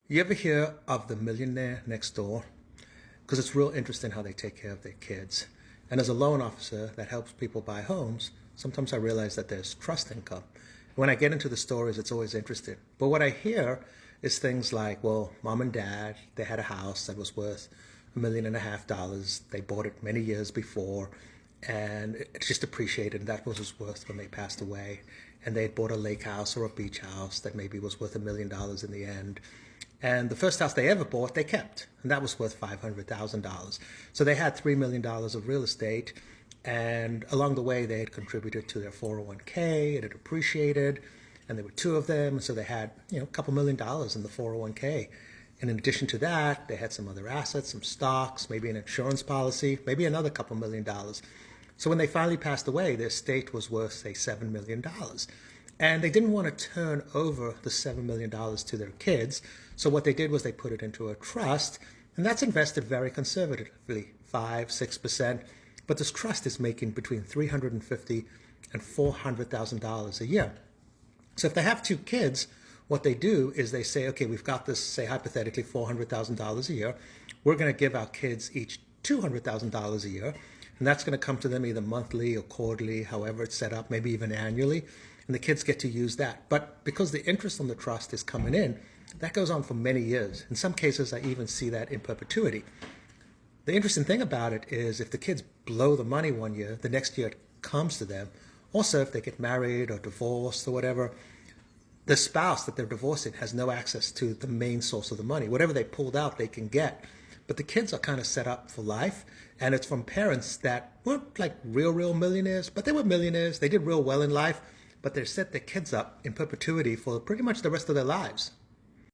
You ever hear of the millionaire next door? Because it's real interesting how they take care of their kids. And as a loan officer that helps people buy homes, sometimes I realize that there's trust income. When I get into the stories, it's always interesting. But what I hear is things like, well, mom and dad, they had a house that was worth $1.5 million. They bought it many years before, and it just appreciated. And that was its worth when they passed away. And they had bought a lake house or a beach house that maybe was worth $1 million in the end. And the first house they ever bought, they kept, and that was worth $500,000. So they had $3 million of real estate, and along the way they had contributed to their 401k. It had appreciated, and there were two of them, so they had a couple $1 million in the 401k. And in addition to that, they had some other assets, some stocks, maybe an insurance policy, maybe another couple $1 million. So when they finally passed away, their estate was worth, say, $7 million. And they didn't want to turn over the $7 million to their kids. So what they did was they put it into a trust, and that's invested very conservatively, 5-6%. But this trust is making between $350,000 and $400,000 a year. So if they have two kids, what they do is they say, okay, we've got this, say hypothetically, $400,000 a year. We're going to give our kids each $200,000 a year, and that's going to come to them either monthly or quarterly, however it's set up, maybe even annually. And the kids get to use that. But because the interest on the trust is coming in, that goes on for many years. In some cases, I even see that in perpetuity. The interesting thing about it is if the kids blow the money one year, the next year it comes to them. Also, if they get married or divorced or whatever, the spouse that they're divorcing has no access to the main source of the money. Whatever they pulled out, they can get. But the kids are kind of set up for life, and it's from parents that weren't like real millionaires, but they were millionaires. They did real well in life, but they set their kids up in perpetuity for pretty much the rest of their lives.